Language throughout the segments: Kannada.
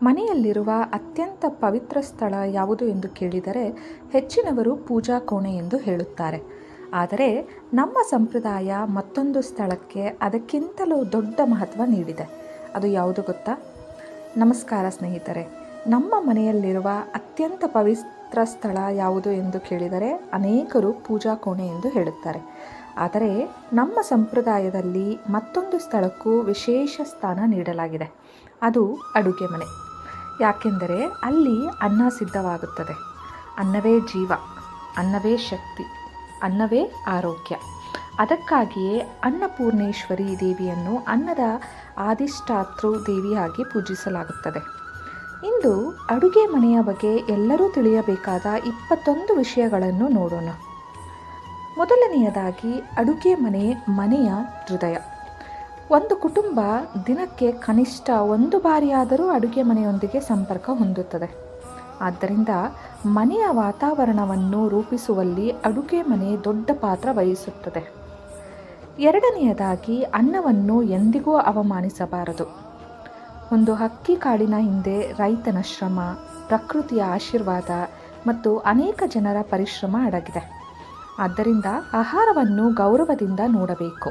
ಮನೆಯಲ್ಲಿರುವ ಅತ್ಯಂತ ಪವಿತ್ರ ಸ್ಥಳ ಯಾವುದು ಎಂದು ಕೇಳಿದರೆ ಹೆಚ್ಚಿನವರು ಪೂಜಾ ಕೋಣೆ ಎಂದು ಹೇಳುತ್ತಾರೆ. ಆದರೆ ನಮ್ಮ ಸಂಪ್ರದಾಯ ಮತ್ತೊಂದು ಸ್ಥಳಕ್ಕೆ ಅದಕ್ಕಿಂತಲೂ ದೊಡ್ಡ ಮಹತ್ವ ನೀಡಿದೆ. ಅದು ಯಾವುದು ಗೊತ್ತಾ? ನಮಸ್ಕಾರ ಸ್ನೇಹಿತರೆ. ನಮ್ಮ ಮನೆಯಲ್ಲಿರುವ ಅತ್ಯಂತ ಪವಿತ್ರ ಸ್ಥಳ ಯಾವುದು ಎಂದು ಕೇಳಿದರೆ ಅನೇಕರು ಪೂಜಾ ಕೋಣೆ ಎಂದು ಹೇಳುತ್ತಾರೆ. ಆದರೆ ನಮ್ಮ ಸಂಪ್ರದಾಯದಲ್ಲಿ ಮತ್ತೊಂದು ಸ್ಥಳಕ್ಕೂ ವಿಶೇಷ ಸ್ಥಾನ ನೀಡಲಾಗಿದೆ. ಅದು ಅಡುಗೆ ಮನೆ. ಯಾಕೆಂದರೆ ಅಲ್ಲಿ ಅನ್ನ ಸಿದ್ಧವಾಗುತ್ತದೆ. ಅನ್ನವೇ ಜೀವ, ಅನ್ನವೇ ಶಕ್ತಿ, ಅನ್ನವೇ ಆರೋಗ್ಯ. ಅದಕ್ಕಾಗಿಯೇ ಅನ್ನಪೂರ್ಣೇಶ್ವರಿ ದೇವಿಯನ್ನು ಅನ್ನದ ಆದಿಷ್ಟಾತೃ ದೇವಿಯಾಗಿ ಪೂಜಿಸಲಾಗುತ್ತದೆ. ಇಂದು ಅಡುಗೆ ಮನೆಯ ಬಗ್ಗೆ ಎಲ್ಲರೂ ತಿಳಿಯಬೇಕಾದ 21 ವಿಷಯಗಳನ್ನು ನೋಡೋಣ. ಮೊದಲನೆಯದಾಗಿ, ಅಡುಗೆ ಮನೆ ಮನೆಯ ಹೃದಯ. ಒಂದು ಕುಟುಂಬ ದಿನಕ್ಕೆ ಕನಿಷ್ಠ ಒಂದು ಬಾರಿಯಾದರೂ ಅಡುಗೆ ಮನೆಯೊಂದಿಗೆ ಸಂಪರ್ಕ ಹೊಂದುತ್ತದೆ. ಆದ್ದರಿಂದ ಮನೆಯ ವಾತಾವರಣವನ್ನು ರೂಪಿಸುವಲ್ಲಿ ಅಡುಗೆ ಮನೆ ದೊಡ್ಡ ಪಾತ್ರ ವಹಿಸುತ್ತದೆ. ಎರಡನೆಯದಾಗಿ, ಅನ್ನವನ್ನು ಎಂದಿಗೂ ಅವಮಾನಿಸಬಾರದು. ಒಂದು ಅಕ್ಕಿ ಕಾಳಿನ ಹಿಂದೆ ರೈತನ ಶ್ರಮ, ಪ್ರಕೃತಿಯ ಆಶೀರ್ವಾದ ಮತ್ತು ಅನೇಕ ಜನರ ಪರಿಶ್ರಮ ಅಡಗಿದೆ. ಆದ್ದರಿಂದ ಆಹಾರವನ್ನು ಗೌರವದಿಂದ ನೋಡಬೇಕು.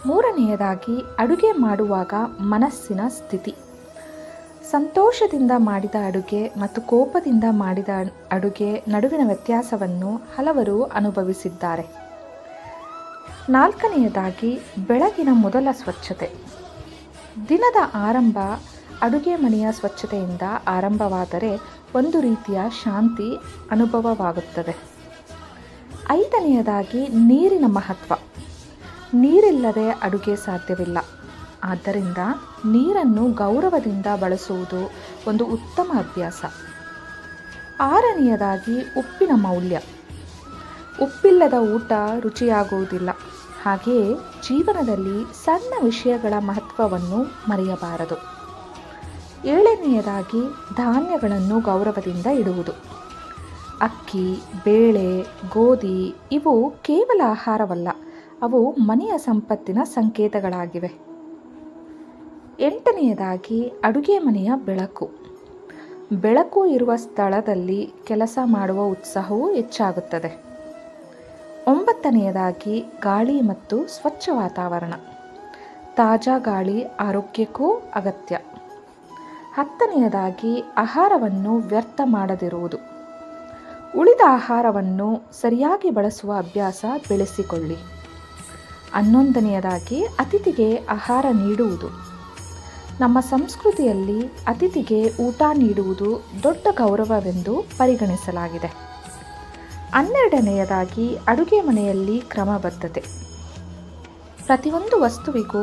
ಮೂರನೆಯದಾಗಿ, ಅಡುಗೆ ಮಾಡುವಾಗ ಮನಸ್ಸಿನ ಸ್ಥಿತಿ. ಸಂತೋಷದಿಂದ ಮಾಡಿದ ಅಡುಗೆ ಮತ್ತು ಕೋಪದಿಂದ ಮಾಡಿದ ಅಡುಗೆ ನಡುವಿನ ವ್ಯತ್ಯಾಸವನ್ನು ಹಲವರು ಅನುಭವಿಸಿದ್ದಾರೆ. ನಾಲ್ಕನೆಯದಾಗಿ, ಬೆಳಗಿನ ಮೊದಲ ಸ್ವಚ್ಛತೆ. ದಿನದ ಆರಂಭ ಅಡುಗೆ ಮನೆಯ ಸ್ವಚ್ಛತೆಯಿಂದ ಆರಂಭವಾದರೆ ಒಂದು ರೀತಿಯ ಶಾಂತಿ ಅನುಭವವಾಗುತ್ತದೆ. ಐದನೆಯದಾಗಿ, ನೀರಿನ ಮಹತ್ವ. ನೀರಿಲ್ಲದೆ ಅಡುಗೆ ಸಾಧ್ಯವಿಲ್ಲ. ಆದ್ದರಿಂದ ನೀರನ್ನು ಗೌರವದಿಂದ ಬಳಸುವುದು ಒಂದು ಉತ್ತಮ ಅಭ್ಯಾಸ. ಆರನೆಯದಾಗಿ, ಉಪ್ಪಿನ ಮೌಲ್ಯ. ಉಪ್ಪಿಲ್ಲದ ಊಟ ರುಚಿಯಾಗುವುದಿಲ್ಲ. ಹಾಗೆಯೇ ಜೀವನದಲ್ಲಿ ಸಣ್ಣ ವಿಷಯಗಳ ಮಹತ್ವವನ್ನು ಮರೆಯಬಾರದು. ಏಳನೆಯದಾಗಿ, ಧಾನ್ಯಗಳನ್ನು ಗೌರವದಿಂದ ಇಡುವುದು. ಅಕ್ಕಿ, ಬೇಳೆ, ಗೋಧಿ ಇವು ಕೇವಲ ಆಹಾರವಲ್ಲ, ಅವು ಮನೆಯ ಸಂಪತ್ತಿನ ಸಂಕೇತಗಳಾಗಿವೆ. ಎಂಟನೆಯದಾಗಿ, ಅಡುಗೆ ಮನೆಯ ಬೆಳಕು. ಬೆಳಕು ಇರುವ ಸ್ಥಳದಲ್ಲಿ ಕೆಲಸ ಮಾಡುವ ಉತ್ಸಾಹವೂ ಹೆಚ್ಚಾಗುತ್ತದೆ. ಒಂಬತ್ತನೆಯದಾಗಿ, ಗಾಳಿ ಮತ್ತು ಸ್ವಚ್ಛ ವಾತಾವರಣ. ತಾಜಾ ಗಾಳಿ ಆರೋಗ್ಯಕ್ಕೂ ಅಗತ್ಯ. ಹತ್ತನೆಯದಾಗಿ, ಆಹಾರವನ್ನು ವ್ಯರ್ಥ ಮಾಡದಿರುವುದು. ಉಳಿದ ಆಹಾರವನ್ನು ಸರಿಯಾಗಿ ಬಳಸುವ ಅಭ್ಯಾಸ ಬೆಳೆಸಿಕೊಳ್ಳಿ. 11ನೆಯದಾಗಿ, ಅತಿಥಿಗೆ ಆಹಾರ ನೀಡುವುದು. ನಮ್ಮ ಸಂಸ್ಕೃತಿಯಲ್ಲಿ ಅತಿಥಿಗೆ ಊಟ ನೀಡುವುದು ದೊಡ್ಡ ಗೌರವವೆಂದು ಪರಿಗಣಿಸಲಾಗಿದೆ. 12ನೆಯದಾಗಿ, ಅಡುಗೆ ಮನೆಯಲ್ಲಿ ಕ್ರಮಬದ್ಧತೆ. ಪ್ರತಿಯೊಂದು ವಸ್ತುವಿಗೂ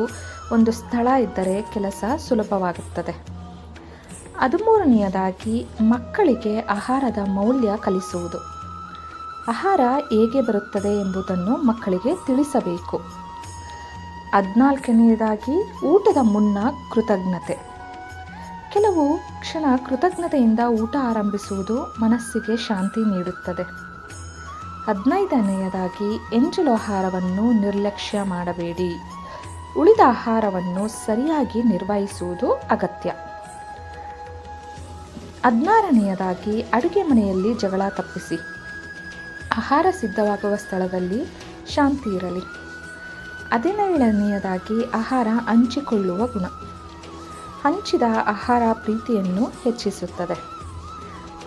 ಒಂದು ಸ್ಥಳ ಇದ್ದರೆ ಕೆಲಸ ಸುಲಭವಾಗುತ್ತದೆ. 13ನೆಯದಾಗಿ, ಮಕ್ಕಳಿಗೆ ಆಹಾರದ ಮೌಲ್ಯ ಕಲಿಸುವುದು. ಆಹಾರ ಹೇಗೆ ಬರುತ್ತದೆ ಎಂಬುದನ್ನು ಮಕ್ಕಳಿಗೆ ತಿಳಿಸಬೇಕು. 14ನೆಯದಾಗಿ, ಊಟದ ಮುನ್ನ ಕೃತಜ್ಞತೆ. ಕೆಲವು ಕ್ಷಣ ಕೃತಜ್ಞತೆಯಿಂದ ಊಟ ಆರಂಭಿಸುವುದು ಮನಸ್ಸಿಗೆ ಶಾಂತಿ ನೀಡುತ್ತದೆ. 15ನೆಯದಾಗಿ, ಎಂಜಲು ಆಹಾರವನ್ನು ನಿರ್ಲಕ್ಷ್ಯ ಮಾಡಬೇಡಿ. ಉಳಿದ ಆಹಾರವನ್ನು ಸರಿಯಾಗಿ ನಿರ್ವಹಿಸುವುದು ಅಗತ್ಯ. 16ನೆಯದಾಗಿ, ಅಡುಗೆ ಮನೆಯಲ್ಲಿ ಜಗಳ ತಪ್ಪಿಸಿ. ಆಹಾರ ಸಿದ್ಧವಾಗುವ ಸ್ಥಳದಲ್ಲಿ ಶಾಂತಿ ಇರಲಿ. 17ನೆಯದಾಗಿ, ಆಹಾರ ಹಂಚಿಕೊಳ್ಳುವ ಗುಣ. ಹಂಚಿದ ಆಹಾರ ಪ್ರೀತಿಯನ್ನು ಹೆಚ್ಚಿಸುತ್ತದೆ.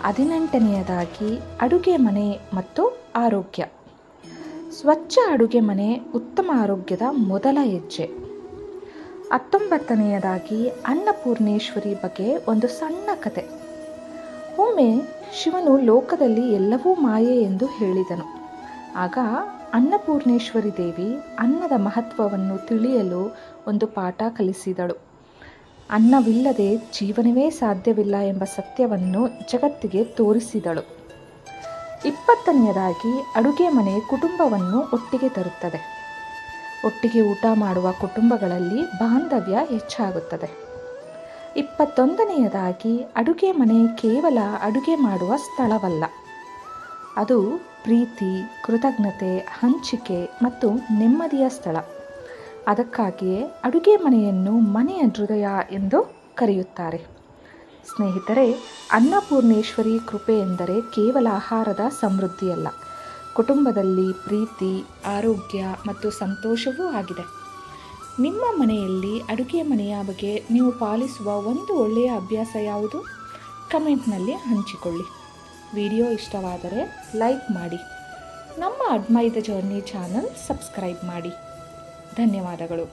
18ನೆಯದಾಗಿ, ಅಡುಗೆ ಮನೆ ಮತ್ತು ಆರೋಗ್ಯ. ಸ್ವಚ್ಛ ಅಡುಗೆ ಮನೆ ಉತ್ತಮ ಆರೋಗ್ಯದ ಮೊದಲ ಹೆಜ್ಜೆ. 19ನೆಯದಾಗಿ, ಅನ್ನಪೂರ್ಣೇಶ್ವರಿ ಬಗ್ಗೆ ಒಂದು ಸಣ್ಣ ಕತೆ. ಒಮ್ಮೆ ಶಿವನು ಲೋಕದಲ್ಲಿ ಎಲ್ಲವೂ ಮಾಯೆ ಎಂದು ಹೇಳಿದನು. ಆಗ ಅನ್ನಪೂರ್ಣೇಶ್ವರಿ ದೇವಿ ಅನ್ನದ ಮಹತ್ವವನ್ನು ತಿಳಿಯಲು ಒಂದು ಪಾಠ ಕಲಿಸಿದಳು. ಅನ್ನವಿಲ್ಲದೆ ಜೀವನವೇ ಸಾಧ್ಯವಿಲ್ಲ ಎಂಬ ಸತ್ಯವನ್ನು ಜಗತ್ತಿಗೆ ತೋರಿಸಿದಳು. 20ನೆಯದಾಗಿ, ಅಡುಗೆ ಮನೆ ಕುಟುಂಬವನ್ನು ಒಟ್ಟಿಗೆ ತರುತ್ತದೆ. ಒಟ್ಟಿಗೆ ಊಟ ಮಾಡುವ ಕುಟುಂಬಗಳಲ್ಲಿ ಬಾಂಧವ್ಯ ಹೆಚ್ಚಾಗುತ್ತದೆ. 21ನೆಯದಾಗಿ, ಅಡುಗೆ ಮನೆ ಕೇವಲ ಅಡುಗೆ ಮಾಡುವ ಸ್ಥಳವಲ್ಲ. ಅದು ಪ್ರೀತಿ, ಕೃತಜ್ಞತೆ, ಹಂಚಿಕೆ ಮತ್ತು ನೆಮ್ಮದಿಯ ಸ್ಥಳ. ಅದಕ್ಕಾಗಿಯೇ ಅಡುಗೆ ಮನೆಯನ್ನು ಮನೆಯ ಹೃದಯ ಎಂದು ಕರೆಯುತ್ತಾರೆ. ಸ್ನೇಹಿತರೆ, ಅನ್ನಪೂರ್ಣೇಶ್ವರಿ ಕೃಪೆ ಎಂದರೆ ಕೇವಲ ಆಹಾರದ ಸಮೃದ್ಧಿಯಲ್ಲ, ಕುಟುಂಬದಲ್ಲಿ ಪ್ರೀತಿ, ಆರೋಗ್ಯ ಮತ್ತು ಸಂತೋಷವೂ ಆಗಿದೆ. ನಿಮ್ಮ ಮನೆಯಲ್ಲಿ ಅಡುಗೆ ಮನೆಯ ಬಗ್ಗೆ ನೀವು ಪಾಲಿಸುವ ಒಂದು ಒಳ್ಳೆಯ ಅಭ್ಯಾಸ ಯಾವುದು? ಕಮೆಂಟ್ನಲ್ಲಿ ಹಂಚಿಕೊಳ್ಳಿ. ವಿಡಿಯೋ ಇಷ್ಟವಾದರೆ ಲೈಕ್ ಮಾಡಿ. ನಮ್ಮ admire the journey channel subscribe ಮಾಡಿ. ಧನ್ಯವಾದಗಳು.